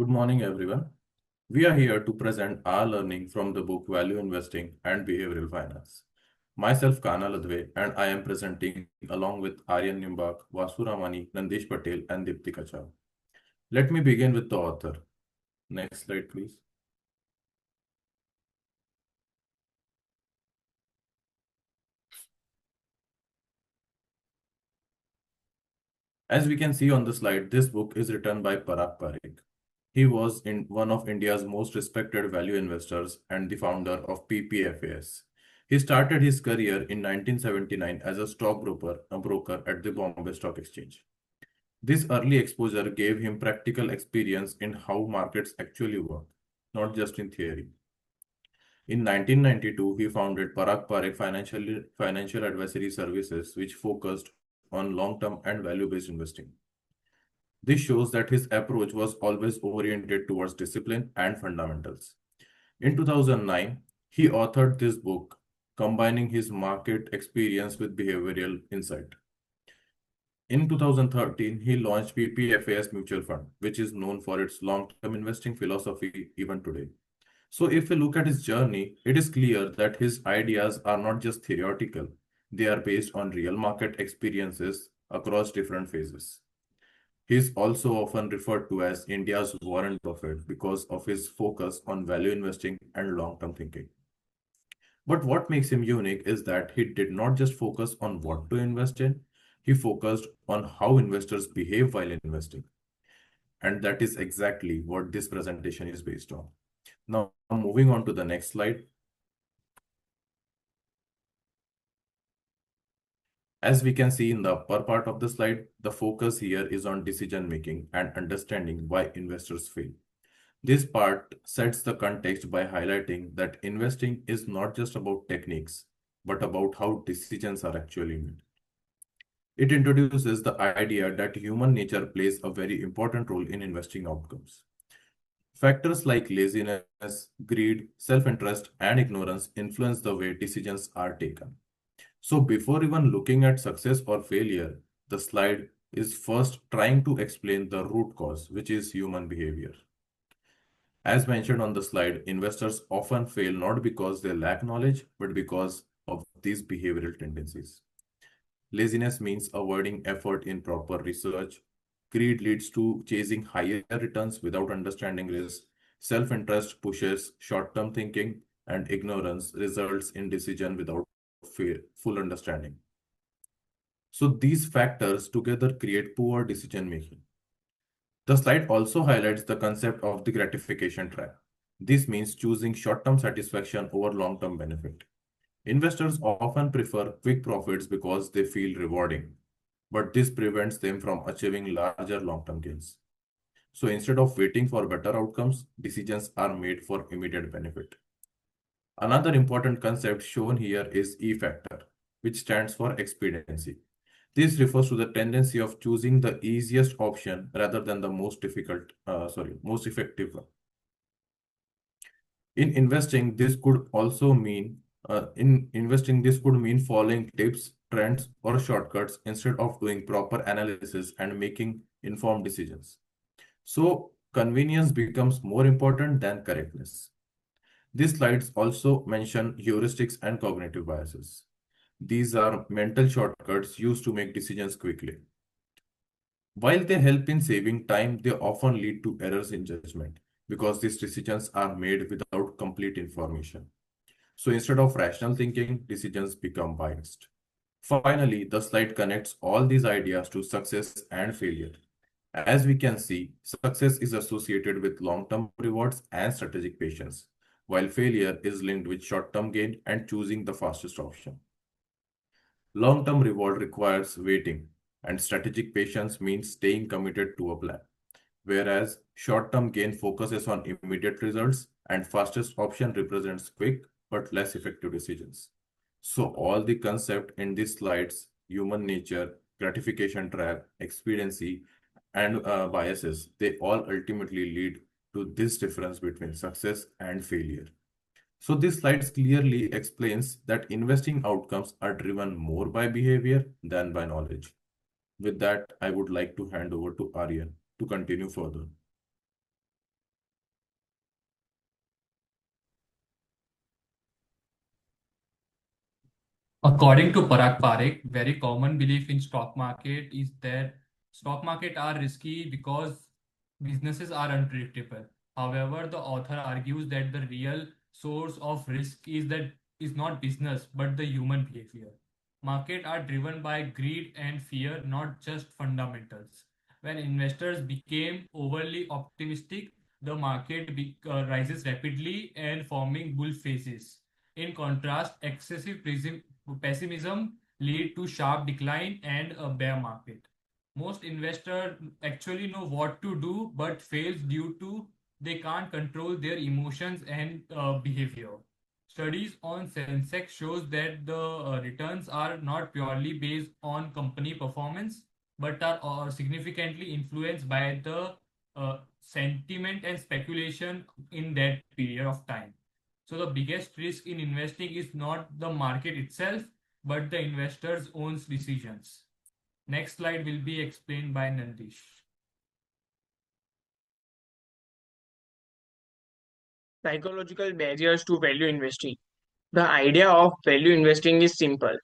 Good morning, everyone. We are here to present our learning from the book Value Investing and Behavioral Finance. Myself, Kana Ladve, and I am presenting along with Aryan Nimbak, Vasu Ramani, Nandesh Patel, and Diptika Chao. Let me begin with the author. Next slide, please. As we can see on the slide, this book is written by Parag Parikh. He was one of India's most respected value investors and the founder of PPFAS. He started his career in 1979 as a stockbroker at the Bombay Stock Exchange. This early exposure gave him practical experience in how markets actually work, not just in theory. In 1992, he founded Parag Parikh Financial Advisory Services, which focused on long-term and value-based investing. This shows that his approach was always oriented towards discipline and fundamentals. In 2009, he authored this book, combining his market experience with behavioral insight. In 2013, he launched PPFAS Mutual Fund, which is known for its long-term investing philosophy even today. So if we look at his journey, it is clear that his ideas are not just theoretical, they are based on real market experiences across different phases. He is also often referred to as India's Warren Buffett because of his focus on value investing and long-term thinking. But what makes him unique is that he did not just focus on what to invest in, he focused on how investors behave while investing. And that is exactly what this presentation is based on. Now, moving on to the next slide. As we can see in the upper part of the slide, the focus here is on decision making and understanding why investors fail. This part sets the context by highlighting that investing is not just about techniques, but about how decisions are actually made. It introduces the idea that human nature plays a very important role in investing outcomes. Factors like laziness, greed, self-interest, and ignorance influence the way decisions are taken. So before even looking at success or failure, the slide is first trying to explain the root cause, which is human behavior. As mentioned on the slide, investors often fail not because they lack knowledge, but because of these behavioral tendencies. Laziness means avoiding effort in proper research. Greed leads to chasing higher returns without understanding risk. Self-interest pushes short-term thinking, and ignorance results in decision without full understanding. So these factors together create poor decision making. The slide also highlights the concept of the gratification trap. This means choosing short-term satisfaction over long-term benefit. Investors often prefer quick profits because they feel rewarding, but this prevents them from achieving larger long-term gains. So instead of waiting for better outcomes, decisions are made for immediate benefit. Another important concept shown here is E factor, which stands for expediency. This refers to the tendency of choosing the easiest option rather than the most effective one. In investing, this could also mean this could mean following tips, trends, or shortcuts instead of doing proper analysis and making informed decisions. So convenience becomes more important than correctness. These slides also mention heuristics and cognitive biases. These are mental shortcuts used to make decisions quickly. While they help in saving time, they often lead to errors in judgment because these decisions are made without complete information. So instead of rational thinking, decisions become biased. Finally, the slide connects all these ideas to success and failure. As we can see, success is associated with long-term rewards and strategic patience, while failure is linked with short-term gain and choosing the fastest option. Long-term reward requires waiting, and strategic patience means staying committed to a plan. Whereas short-term gain focuses on immediate results and fastest option represents quick but less effective decisions. So all the concept in these slides, human nature, gratification trap, expediency, and biases, they all ultimately lead to this difference between success and failure. So this slides clearly explains that investing outcomes are driven more by behavior than by knowledge. With that, I would like to hand over to Aryan to continue further. According to Parag Parikh, very common belief in stock market is that stock market are risky because businesses are unpredictable. However, the author argues that the real source of risk is not business but the human behavior. Market are driven by greed and fear, not just fundamentals. When investors became overly optimistic, the market rises rapidly and forming bull phases. In contrast, pessimism lead to sharp decline and a bear market. Most investors actually know what to do but fails due to they can't control their emotions and behavior. Studies on Sensex shows that the returns are not purely based on company performance but are significantly influenced by the sentiment and speculation in that period of time. So the biggest risk in investing is not the market itself, but the investor's own decisions. Next slide will be explained by Nandish. Psychological barriers to value investing. The idea of value investing is simple.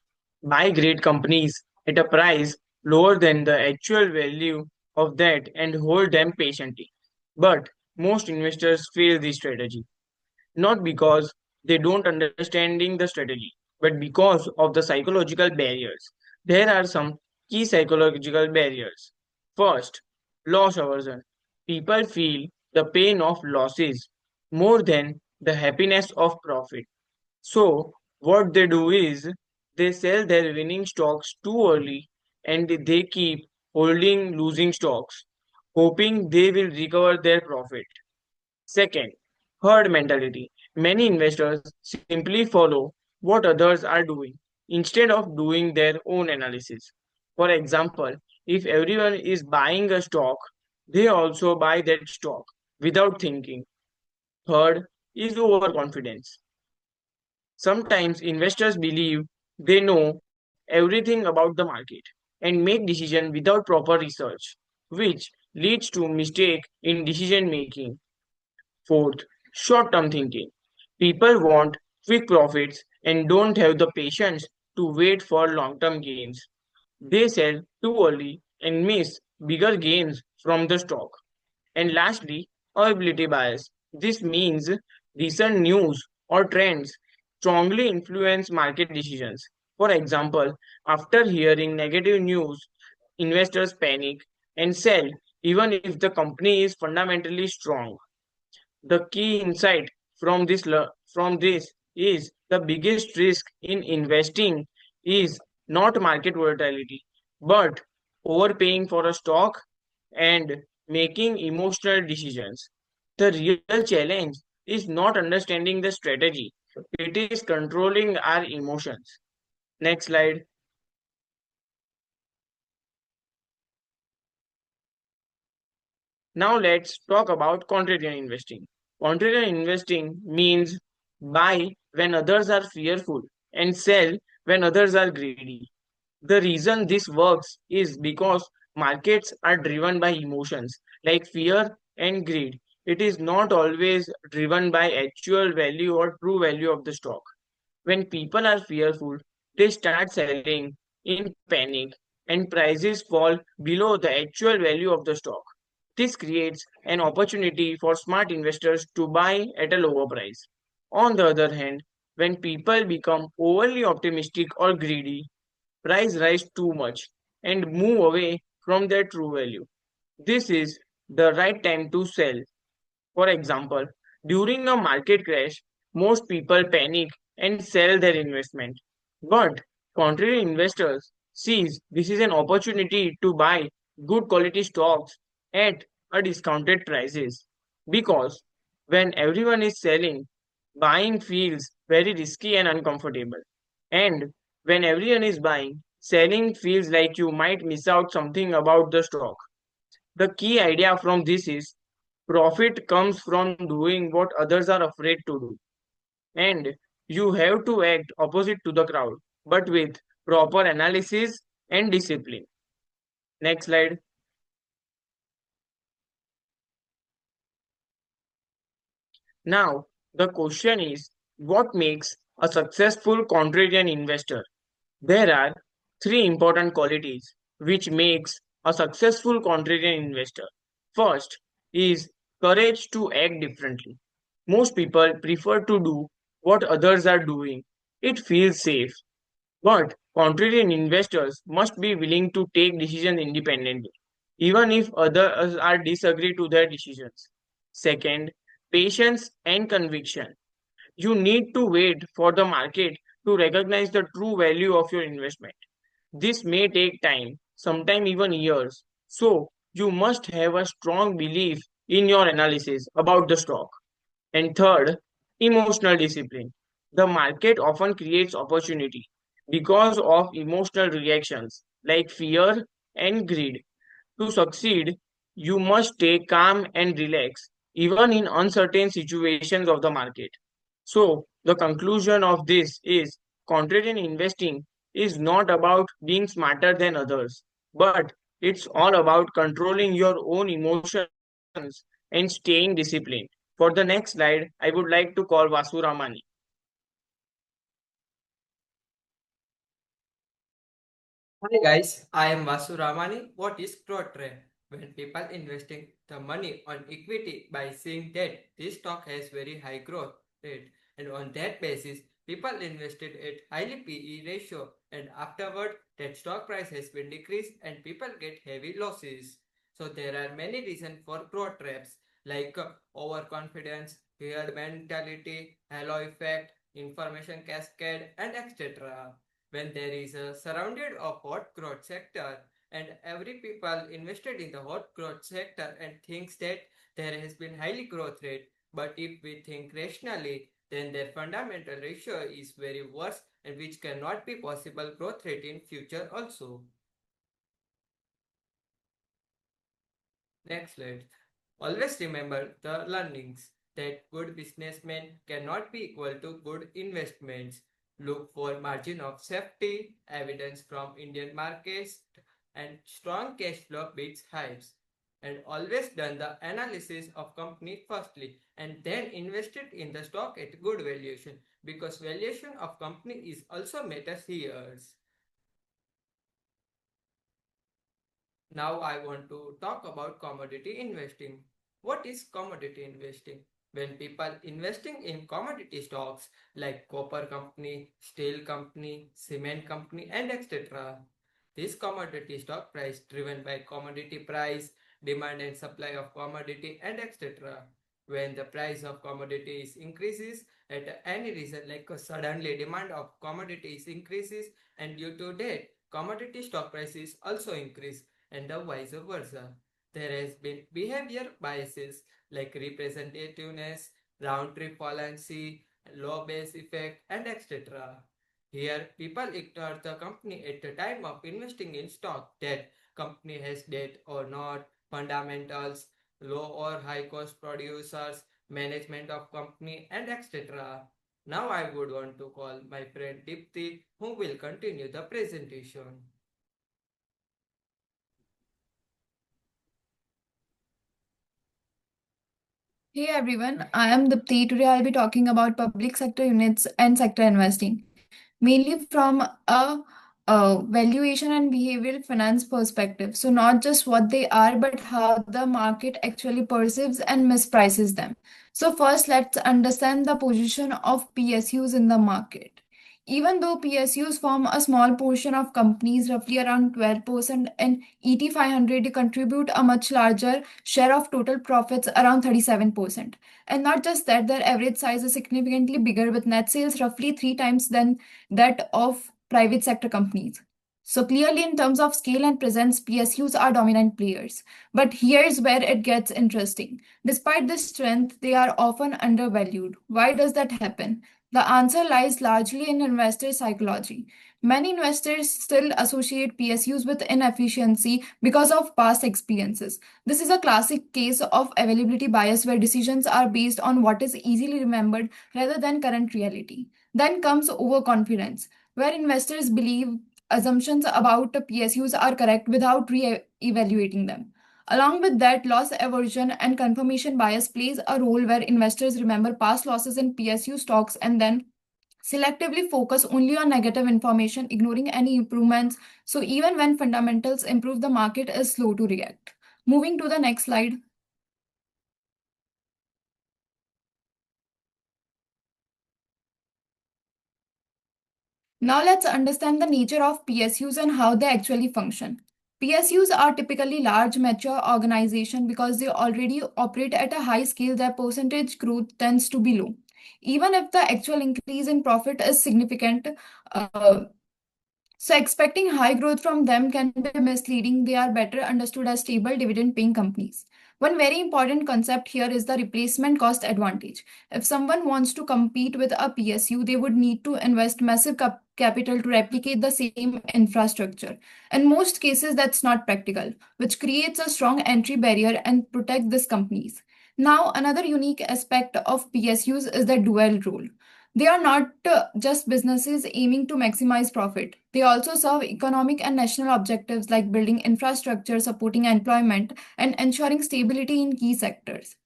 Buy great companies at a price lower than the actual value of that and hold them patiently. But most investors fail this strategy, not because they don't understanding the strategy, but because of the psychological barriers. There are some key psychological barriers. First, loss aversion. People feel the pain of losses more than the happiness of profit. So, what they do is they sell their winning stocks too early and they keep holding losing stocks, hoping they will recover their profit. Second, herd mentality. Many investors simply follow what others are doing instead of doing their own analysis. For example, if everyone is buying a stock, they also buy that stock without thinking. Third is overconfidence. Sometimes investors believe they know everything about the market and make decisions without proper research, which leads to mistake in decision making. Fourth, short-term thinking. People want quick profits and don't have the patience to wait for long-term gains. They sell too early and miss bigger gains from the stock. And lastly, availability bias. This means recent news or trends strongly influence market decisions. For example, after hearing negative news, investors panic and sell even if the company is fundamentally strong. The key insight from this is the biggest risk in investing is not market volatility, but overpaying for a stock and making emotional decisions. The real challenge is not understanding the strategy, it is controlling our emotions. Next slide. Now let's talk about contrarian investing. Contrarian investing means buy when others are fearful and sell when others are greedy. The reason this works is because markets are driven by emotions like fear and greed. It is not always driven by actual value or true value of the stock. When people are fearful, they start selling in panic and prices fall below the actual value of the stock. This creates an opportunity for smart investors to buy at a lower price. On the other hand, when people become overly optimistic or greedy, price rise too much and move away from their true value. This is the right time to sell. For example, during a market crash, most people panic and sell their investment. But contrary investors sees this is an opportunity to buy good quality stocks at a discounted prices. Because when everyone is selling, buying feels very risky and uncomfortable. And when everyone is buying, selling feels like you might miss out something about the stock. The key idea from this is profit comes from doing what others are afraid to do. And you have to act opposite to the crowd, but with proper analysis and discipline. Next slide. Now, the question is what makes a successful contrarian investor? There are three important qualities which makes a successful contrarian investor. First is courage to act differently. Most people prefer to do what others are doing. It feels safe. But contrarian investors must be willing to take decisions independently, even if others are disagree to their decisions. Second, patience and conviction. You need to wait for the market to recognize the true value of your investment. This may take time, sometimes even years. So, you must have a strong belief in your analysis about the stock. And third, emotional discipline. The market often creates opportunity because of emotional reactions like fear and greed. To succeed, you must stay calm and relax, even in uncertain situations of the market. So, the conclusion of this is contrarian investing is not about being smarter than others, but it's all about controlling your own emotions and staying disciplined. For the next slide, I would like to call Vasu Ramani. Hi guys, I am Vasu Ramani. What is growth rate? When people investing the money on equity by seeing that this stock has very high growth rate, and on that basis people invested at highly PE ratio, and afterward that stock price has been decreased and people get heavy losses. So there are many reasons for growth traps like overconfidence, herd mentality, halo effect, information cascade, and etc. When there is a surrounded of hot growth sector and every people invested in the hot growth sector and thinks that there has been highly growth rate, but if we think rationally, then their fundamental ratio is very worse and which cannot be possible growth rate in future also. Next slide. Always remember the learnings that good businessmen cannot be equal to good investments. Look for margin of safety, evidence from Indian markets, and strong cash flow beats hypes. And always done the analysis of company firstly and then invested in the stock at good valuation because valuation of company is also matters here. Now I want to talk about commodity investing. What is commodity investing? When people investing in commodity stocks like copper company, steel company, cement company and etc. This commodity stock price driven by commodity price, demand and supply of commodity and etc. When the price of commodities increases at any reason like suddenly demand of commodities increases and due to that commodity stock prices also increase and the vice versa. There has been behavior biases like representativeness, round trip fallacy, low base effect, and etc. Here, people ignore the company at the time of investing in stock that company has debt or not, fundamentals, low or high cost producers, management of company, and etc. Now I would want to call my friend Dipti who will continue the presentation. Hey everyone, I am Dipti. Today I'll be talking about public sector units and sector investing, mainly from a valuation and behavioral finance perspective. So, not just what they are, but how the market actually perceives and misprices them. So, first, let's understand the position of PSUs in the market. Even though PSUs form a small portion of companies, roughly around 12%, and ET 500 contribute a much larger share of total profits, around 37%. And not just that, their average size is significantly bigger, with net sales roughly three times than that of private sector companies. So clearly, in terms of scale and presence, PSUs are dominant players. But here's where it gets interesting. Despite this strength, they are often undervalued. Why does that happen? The answer lies largely in investor psychology. Many investors still associate PSUs with inefficiency because of past experiences. This is a classic case of availability bias where decisions are based on what is easily remembered rather than current reality. Then comes overconfidence, where investors believe assumptions about the PSUs are correct without re-evaluating them. Along with that, loss aversion and confirmation bias plays a role where investors remember past losses in PSU stocks and then selectively focus only on negative information, ignoring any improvements. So even when fundamentals improve, the market is slow to react. Moving to the next slide. Now let's understand the nature of PSUs and how they actually function. PSUs are typically large, mature organizations because they already operate at a high scale. Their percentage growth tends to be low. Even if the actual increase in profit is significant, uh, so expecting high growth from them can be misleading. They are better understood as stable dividend paying companies. One very important concept here is the replacement cost advantage. If someone wants to compete with a PSU, they would need to invest massive capital to replicate the same infrastructure. In most cases, that's not practical, which creates a strong entry barrier and protects these companies. Now, another unique aspect of PSUs is the dual role. They are not just businesses aiming to maximize profit. They also serve economic and national objectives like building infrastructure, supporting employment, and ensuring stability in key sectors.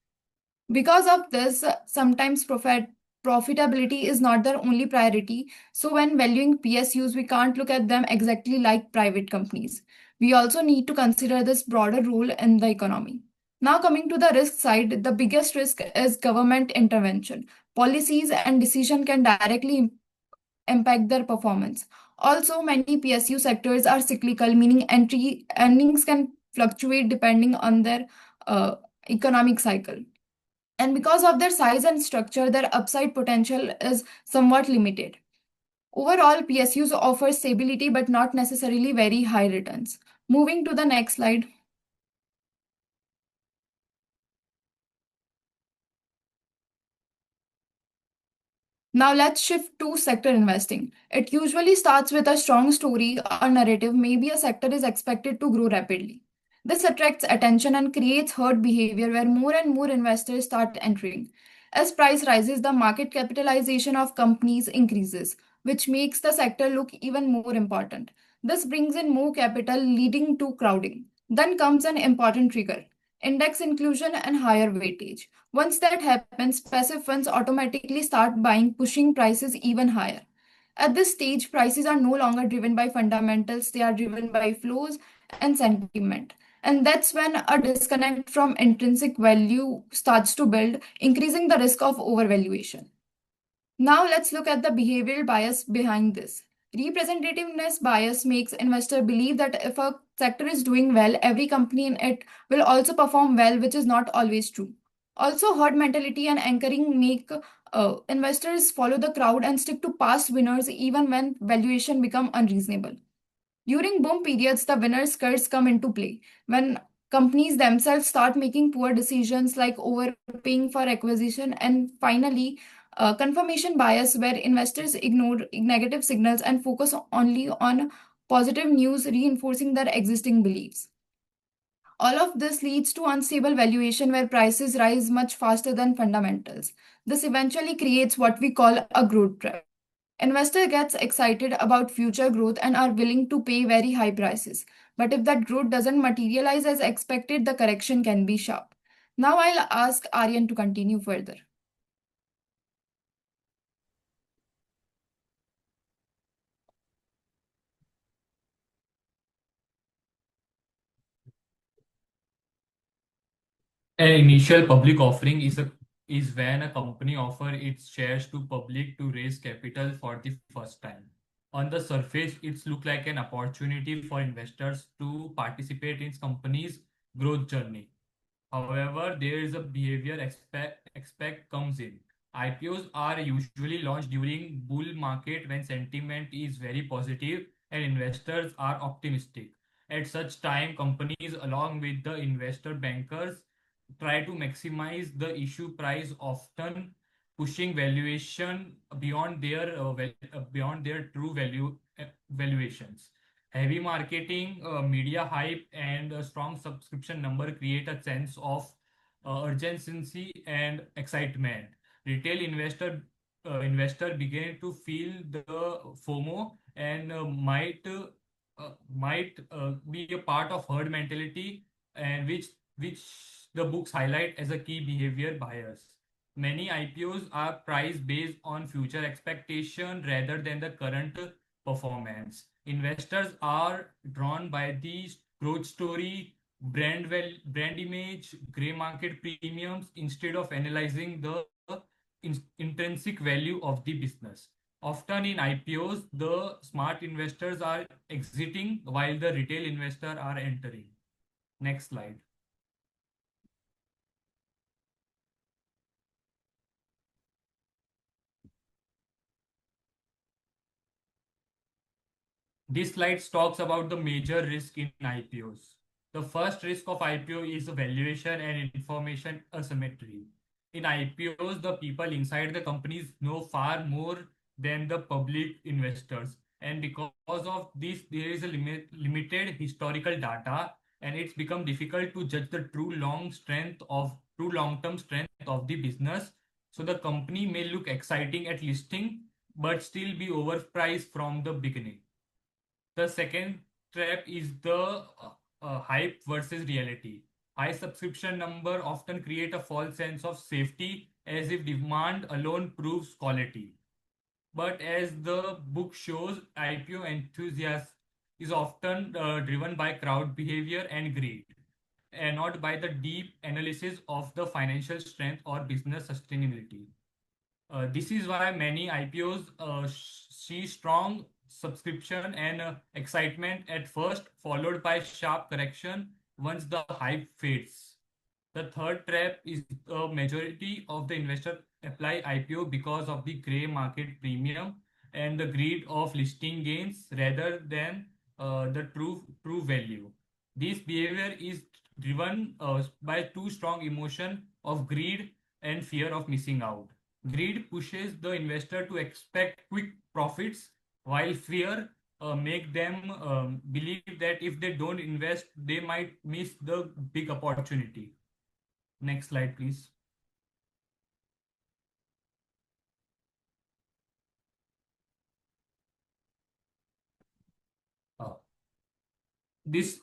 Because of this, sometimes profitability is not their only priority. So, when valuing PSUs, we can't look at them exactly like private companies. We also need to consider this broader role in the economy. Now, coming to the risk side, the biggest risk is government intervention. Policies and decision can directly impact their performance. Also, many PSU sectors are cyclical, meaning entry earnings can fluctuate depending on their economic cycle. And because of their size and structure, their upside potential is somewhat limited. Overall, PSUs offer stability but not necessarily very high returns. Moving to the next slide. Now let's shift to sector investing. It usually starts with a strong story or narrative. Maybe a sector is expected to grow rapidly. This attracts attention and creates herd behavior where more and more investors start entering. As price rises, the market capitalization of companies increases, which makes the sector look even more important. This brings in more capital, leading to crowding. Then comes an important trigger: index inclusion and higher weightage. Once that happens, passive funds automatically start buying, pushing prices even higher. At this stage, prices are no longer driven by fundamentals, they are driven by flows and sentiment. And that's when a disconnect from intrinsic value starts to build, increasing the risk of overvaluation. Now let's look at the behavioral bias behind this. Representativeness bias makes investor believe that if a sector is doing well, every company in it will also perform well, which is not always true. Also, herd mentality and anchoring make investors follow the crowd and stick to past winners even when valuation become unreasonable. During boom periods, the winner's curse come into play. When companies themselves start making poor decisions like overpaying for acquisition, and finally, confirmation bias, where investors ignore negative signals and focus only on positive news, reinforcing their existing beliefs. All of this leads to unstable valuation where prices rise much faster than fundamentals. This eventually creates what we call a growth trap. Investor gets excited about future growth and are willing to pay very high prices. But if that growth doesn't materialize as expected, the correction can be sharp. Now I'll ask Aryan to continue further. An initial public offering is when a company offers its shares to public to raise capital for the first time. On the surface, it's look like an opportunity for investors to participate in company's growth journey. However, there is a behavior expect comes in. IPOs are usually launched during bull market when sentiment is very positive and investors are optimistic. At such time, companies along with the investor bankers try to maximize the issue price, often pushing valuation beyond their true valuations. Heavy marketing, media hype, and a strong subscription number create a sense of urgency and excitement. Retail investor begin to feel the FOMO and might be a part of herd mentality, and which the books highlight as a key behavior bias. Many IPOs are priced based on future expectation rather than the current performance. Investors are drawn by the growth story, brand image, gray market premiums instead of analyzing the intrinsic value of the business. Often in IPOs, the smart investors are exiting while the retail investors are entering. Next slide. This slide talks about the major risk in IPOs. The first risk of IPO is valuation and information asymmetry. In IPOs, the people inside the companies know far more than the public investors. And because of this, there is a limited historical data, and it's become difficult to judge the true long-term strength of the business. So the company may look exciting at listing, but still be overpriced from the beginning. The second trap is the hype versus reality. High subscription number often create a false sense of safety as if demand alone proves quality. But as the book shows, IPO enthusiasm is often driven by crowd behavior and greed, and not by the deep analysis of the financial strength or business sustainability. This is why many IPOs see strong subscription and excitement at first, followed by sharp correction once the hype fades. The third trap is the majority of the investor apply IPO because of the gray market premium and the greed of listing gains rather than the true value. This behavior is driven by two strong emotion of greed and fear of missing out. Greed pushes the investor to expect quick profits, while fear make them believe that if they don't invest, they might miss the big opportunity. Next slide, please.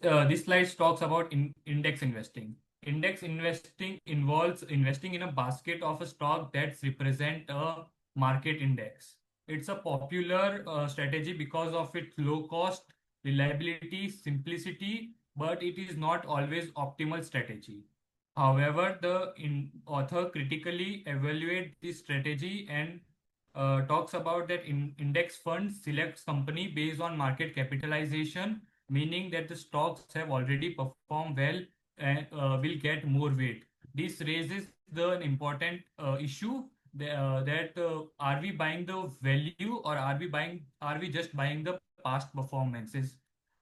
Uh, this slide talks about index investing. Index investing involves investing in a basket of a stock that represent a market index. It's a popular strategy because of its low cost, reliability, simplicity, but it is not always optimal strategy. However, the author critically evaluate this strategy and talks about that index funds selects company based on market capitalization, meaning that the stocks have already performed well and will get more weight. This raises the important issue that are we buying the value or are we just buying the past performances?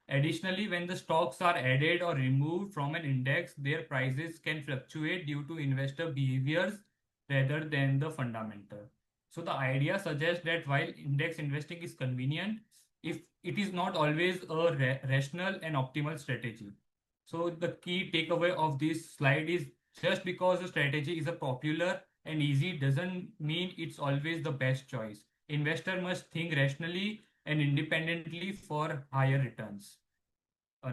Additionally, when the stocks are added or removed from an index, their prices can fluctuate due to investor behaviors rather than the fundamental. So the idea suggests that while index investing is convenient, if it is not always a rational and optimal strategy. So the key takeaway of this slide is just because a strategy is a popular and easy doesn't mean it's always the best choice. Investor must think rationally and independently for higher returns.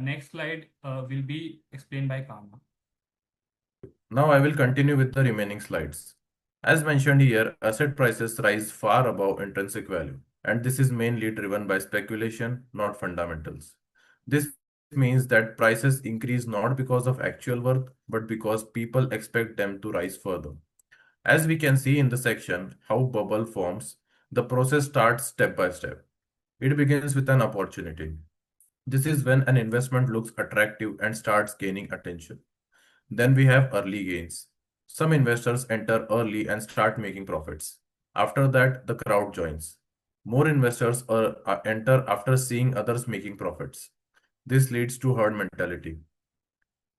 Next slide will be explained by Kama. Now I will continue with the remaining slides. As mentioned here, asset prices rise far above intrinsic value, and this is mainly driven by speculation, not fundamentals. This means that prices increase not because of actual worth, but because people expect them to rise further. As we can see in the section how bubble forms, the process starts step by step. It begins with an opportunity. This is when an investment looks attractive and starts gaining attention. Then we have early gains. Some investors enter early and start making profits. After that, the crowd joins. More investors enter after seeing others making profits. This leads to herd mentality.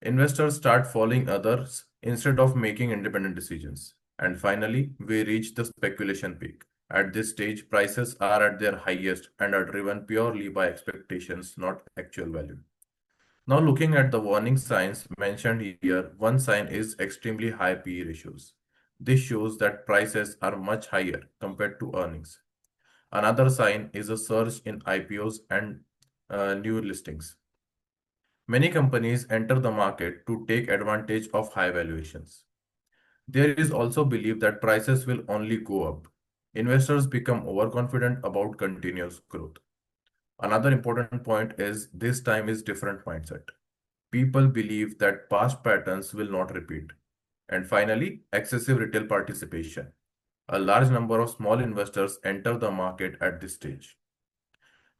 Investors start following others instead of making independent decisions. And finally, we reach the speculation peak. At this stage, prices are at their highest and are driven purely by expectations, not actual value. Now, looking at the warning signs mentioned here, one sign is extremely high PE ratios. This shows that prices are much higher compared to earnings. Another sign is a surge in IPOs and new listings. Many companies enter the market to take advantage of high valuations. There is also belief that prices will only go up. Investors become overconfident about continuous growth. Another important point is this time is different mindset. People believe that past patterns will not repeat. And finally, excessive retail participation. A large number of small investors enter the market at this stage.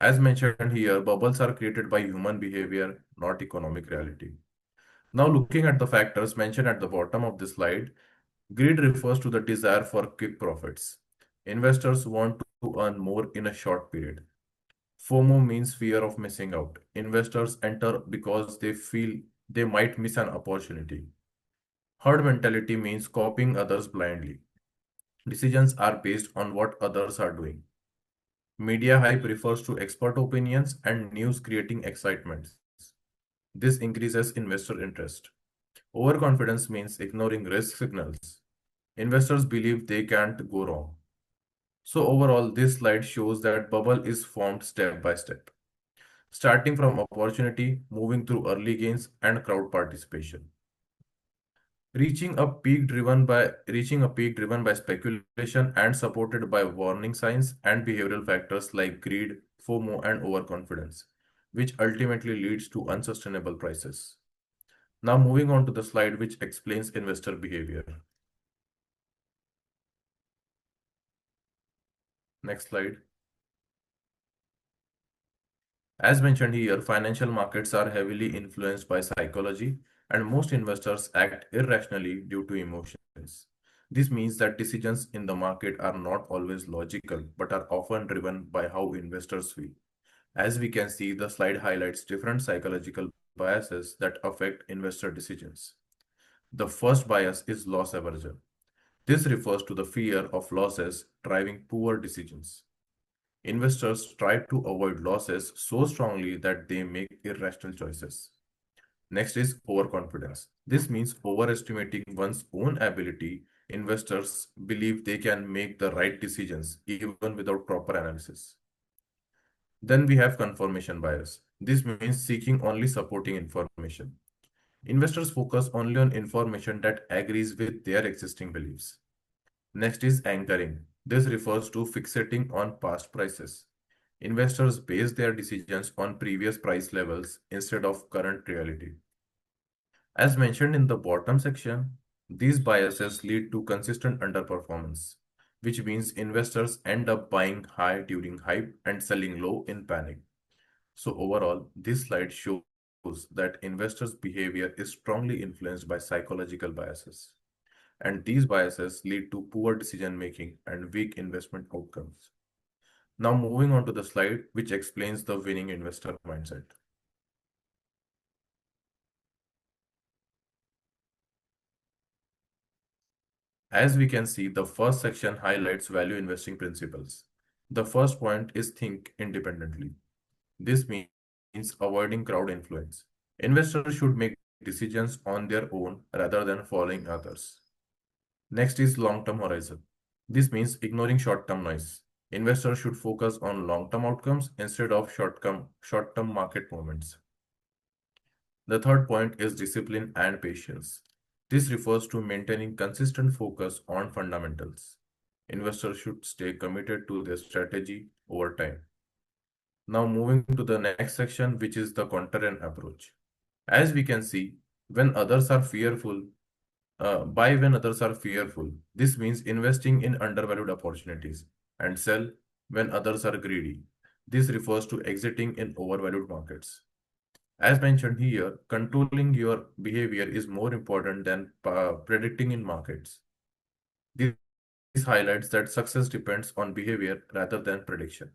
As mentioned here, bubbles are created by human behavior, not economic reality. Now, looking at the factors mentioned at the bottom of the slide, greed refers to the desire for quick profits. Investors want to earn more in a short period. FOMO means fear of missing out. Investors enter because they feel they might miss an opportunity. Herd mentality means copying others blindly. Decisions are based on what others are doing. Media hype refers to expert opinions and news creating excitements. This increases investor interest. Overconfidence means ignoring risk signals. Investors believe they can't go wrong. So overall, this slide shows that bubble is formed step by step, starting from opportunity, moving through early gains and crowd participation. Reaching a peak driven by speculation and supported by warning signs and behavioral factors like greed, FOMO, and overconfidence, which ultimately leads to unsustainable prices. Now moving on to the slide which explains investor behavior. Next slide. As mentioned here, financial markets are heavily influenced by psychology, and most investors act irrationally due to emotions. This means that decisions in the market are not always logical, but are often driven by how investors feel. As we can see, the slide highlights different psychological biases that affect investor decisions. The first bias is loss aversion. This refers to the fear of losses driving poor decisions. Investors try to avoid losses so strongly that they make irrational choices. Next is overconfidence. This means overestimating one's own ability. Investors believe they can make the right decisions even without proper analysis. Then we have confirmation bias. This means seeking only supporting information. Investors focus only on information that agrees with their existing beliefs. Next is anchoring. This refers to fixating on past prices. Investors base their decisions on previous price levels instead of current reality. As mentioned in the bottom section, these biases lead to consistent underperformance, which means investors end up buying high during hype and selling low in panic. So overall, this slide shows that investors' behavior is strongly influenced by psychological biases. And these biases lead to poor decision making and weak investment outcomes. Now moving on to the slide which explains the winning investor mindset. As we can see, the first section highlights value investing principles. The first point is think independently. This means avoiding crowd influence. Investors should make decisions on their own rather than following others. Next is long-term horizon. This means ignoring short-term noise. Investors should focus on long-term outcomes instead of short-term market movements. The third point is discipline and patience. This refers to maintaining consistent focus on fundamentals. Investors should stay committed to their strategy over time. Now moving to the next section, which is the contrarian approach. As we can see, when others are fearful, buy when others are fearful. This means investing in undervalued opportunities and sell when others are greedy. This refers to exiting in overvalued markets. As mentioned here, controlling your behavior is more important than predicting in markets. This highlights that success depends on behavior rather than prediction.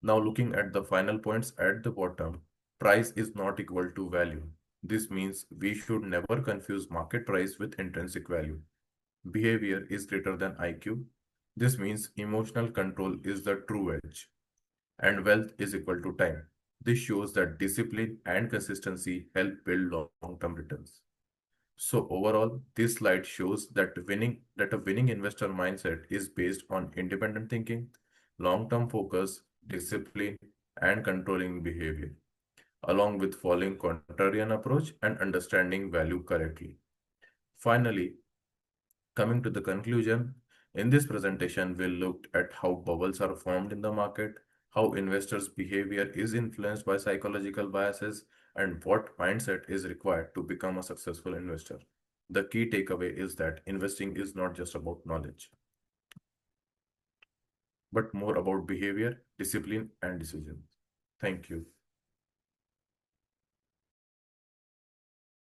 Now, looking at the final points at the bottom, price is not equal to value. This means we should never confuse market price with intrinsic value. Behavior is greater than IQ. This means emotional control is the true edge, and wealth is equal to time. This shows that discipline and consistency help build long-term returns. So overall, this slide shows that a winning investor mindset is based on independent thinking, long-term focus, discipline, and controlling behavior, along with following contrarian approach and understanding value correctly. Finally, Coming to the conclusion, in this presentation, we looked at how bubbles are formed in the market, how investors' behavior is influenced by psychological biases, and what mindset is required to become a successful investor. The key takeaway is that investing is not just about knowledge, but more about behavior, discipline, and decisions. Thank you.